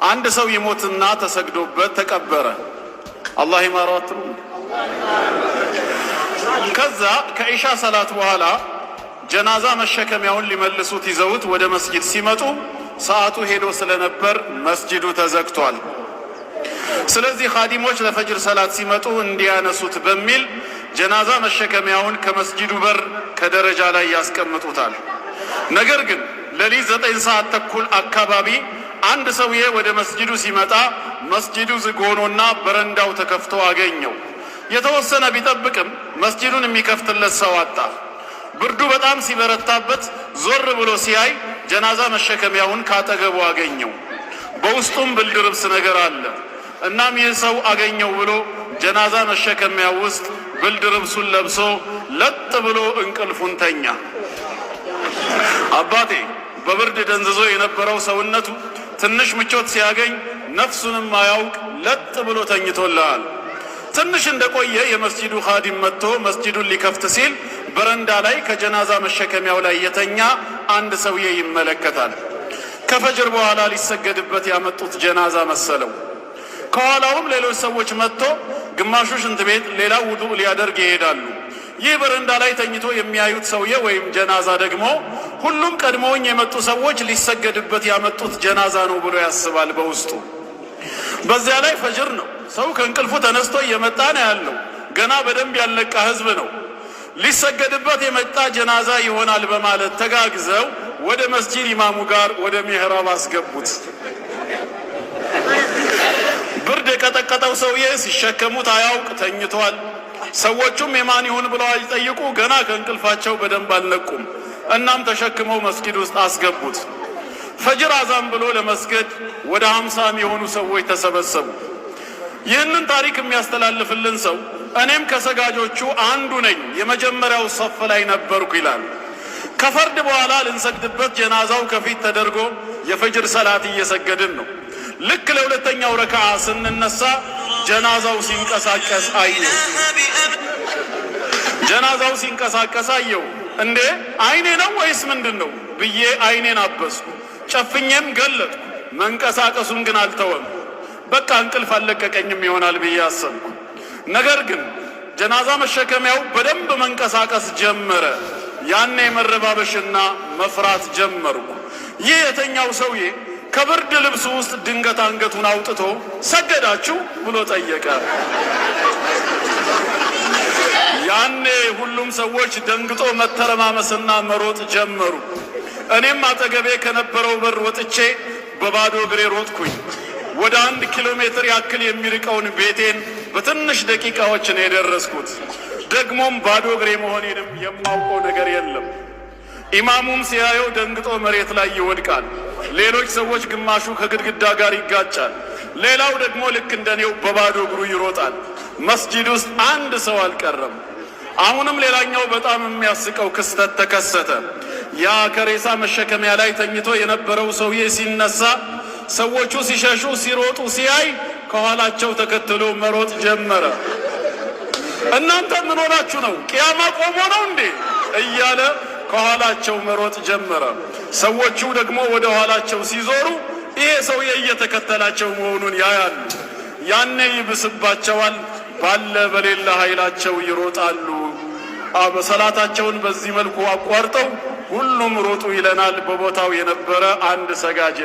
አንድ ሰው ይሞትና ተሰግዶበት ተቀበረ። አላህ ይማራው። ከዛ ከኢሻ ሰላት በኋላ ጀናዛ መሸከሚያውን ሊመልሱት ይዘውት ወደ መስጂድ ሲመጡ ሰዓቱ ሄዶ ስለነበር መስጂዱ ተዘግቷል። ስለዚህ ኻዲሞች ለፈጅር ሰላት ሲመጡ እንዲያነሱት በሚል ጀናዛ መሸከሚያውን ከመስጂዱ በር ከደረጃ ላይ ያስቀምጡታል። ነገር ግን ሌሊት 9 ሰዓት ተኩል አካባቢ አንድ ሰውዬ ወደ መስጂዱ ሲመጣ መስጂዱ ዝግ ሆኖና በረንዳው ተከፍቶ አገኘው። የተወሰነ ቢጠብቅም መስጂዱን የሚከፍትለት ሰው አጣ። ብርዱ በጣም ሲበረታበት ዞር ብሎ ሲያይ ጀናዛ መሸከሚያውን ካጠገቡ አገኘው። በውስጡም ብርድ ልብስ ነገር አለ። እናም ይህ ሰው አገኘው ብሎ ጀናዛ መሸከሚያው ውስጥ ብርድ ልብሱን ለብሶ ለጥ ብሎ እንቅልፉን ተኛ። አባቴ በብርድ ደንዝዞ የነበረው ሰውነቱ ትንሽ ምቾት ሲያገኝ ነፍሱንም አያውቅ ለጥ ብሎ ተኝቶልሃል። ትንሽ እንደቆየ የመስጂዱ ኻዲም መጥቶ መስጂዱን ሊከፍት ሲል በረንዳ ላይ ከጀናዛ መሸከሚያው ላይ የተኛ አንድ ሰውዬ ይመለከታል። ከፈጅር በኋላ ሊሰገድበት ያመጡት ጀናዛ መሰለው። ከኋላውም ሌሎች ሰዎች መጥቶ ግማሹ ሽንት ቤት፣ ሌላው ውዱእ ሊያደርግ ይሄዳሉ። ይህ በረንዳ ላይ ተኝቶ የሚያዩት ሰውዬ ወይም ጀናዛ ደግሞ ሁሉም ቀድሞውኝ የመጡ ሰዎች ሊሰገድበት ያመጡት ጀናዛ ነው ብሎ ያስባል በውስጡ። በዚያ ላይ ፈጅር ነው። ሰው ከእንቅልፉ ተነስቶ እየመጣ ነው ያለው። ገና በደንብ ያለቃ ህዝብ ነው። ሊሰገድበት የመጣ ጀናዛ ይሆናል በማለት ተጋግዘው ወደ መስጂድ ኢማሙ ጋር ወደ ሚህራብ አስገቡት። ብርድ የቀጠቀጠው ሰውዬ ሲሸከሙት አያውቅ ተኝቷል። ሰዎቹም የማን ይሁን ብለው አይጠይቁ፣ ገና ከእንቅልፋቸው በደንብ አልነቁም። እናም ተሸክመው መስጊድ ውስጥ አስገቡት። ፈጅር አዛን ብሎ ለመስገድ ወደ 50 የሚሆኑ ሰዎች ተሰበሰቡ። ይህንን ታሪክ የሚያስተላልፍልን ሰው እኔም ከሰጋጆቹ አንዱ ነኝ፣ የመጀመሪያው ሰፍ ላይ ነበርኩ ይላል። ከፈርድ በኋላ ልንሰግድበት ጀናዛው ከፊት ተደርጎ የፈጅር ሰላት እየሰገድን ነው። ልክ ለሁለተኛው ረካዓ ስንነሳ ጀናዛው ሲንቀሳቀስ አየሁ። ጀናዛው ሲንቀሳቀስ አየሁ። እንዴ አይኔ ነው ወይስ ምንድን ነው ብዬ አይኔን አበስኩ። ጨፍኜም ገለጥኩ። መንቀሳቀሱን ግን አልተወም። በቃ እንቅልፍ አለቀቀኝም ይሆናል ብዬ አሰብኩ። ነገር ግን ጀናዛ መሸከሚያው በደንብ መንቀሳቀስ ጀመረ። ያኔ መረባበሽና መፍራት ጀመርኩ። ይህ የተኛው ሰውዬ ከብርድ ልብሱ ውስጥ ድንገት አንገቱን አውጥቶ ሰገዳችሁ ብሎ ጠየቀ። ያኔ ሁሉም ሰዎች ደንግጦ መተረማመስና መሮጥ ጀመሩ። እኔም አጠገቤ ከነበረው በር ወጥቼ በባዶ እግሬ ሮጥኩኝ። ወደ 1 ኪሎ ሜትር ያክል የሚርቀውን ቤቴን በትንሽ ደቂቃዎች ነው የደረስኩት። ደግሞም ባዶ እግሬ መሆኔንም የማውቀው ነገር የለም። ኢማሙም ሲያየው ደንግጦ መሬት ላይ ይወድቃል። ሌሎች ሰዎች ግማሹ ከግድግዳ ጋር ይጋጫል፣ ሌላው ደግሞ ልክ እንደኔው በባዶ እግሩ ይሮጣል። መስጂድ ውስጥ አንድ ሰው አልቀረም። አሁንም ሌላኛው በጣም የሚያስቀው ክስተት ተከሰተ። ያ ከሬሳ መሸከሚያ ላይ ተኝቶ የነበረው ሰውዬ ሲነሳ ሰዎቹ ሲሸሹ ሲሮጡ ሲያይ ከኋላቸው ተከትሎ መሮጥ ጀመረ። እናንተ ምን ሆናችሁ ነው? ቅያማ ቆሞ ነው እንዴ እያለ ከኋላቸው መሮጥ ጀመረ። ሰዎቹ ደግሞ ወደ ኋላቸው ሲዞሩ ይሄ ሰውዬ እየተከተላቸው መሆኑን ያያሉ። ያኔ ይብስባቸዋል። ባለ በሌላ ኃይላቸው ይሮጣሉ። ሰላታቸውን በዚህ መልኩ አቋርጠው ሁሉም ሮጡ ይለናል በቦታው የነበረ አንድ ሰጋጅ።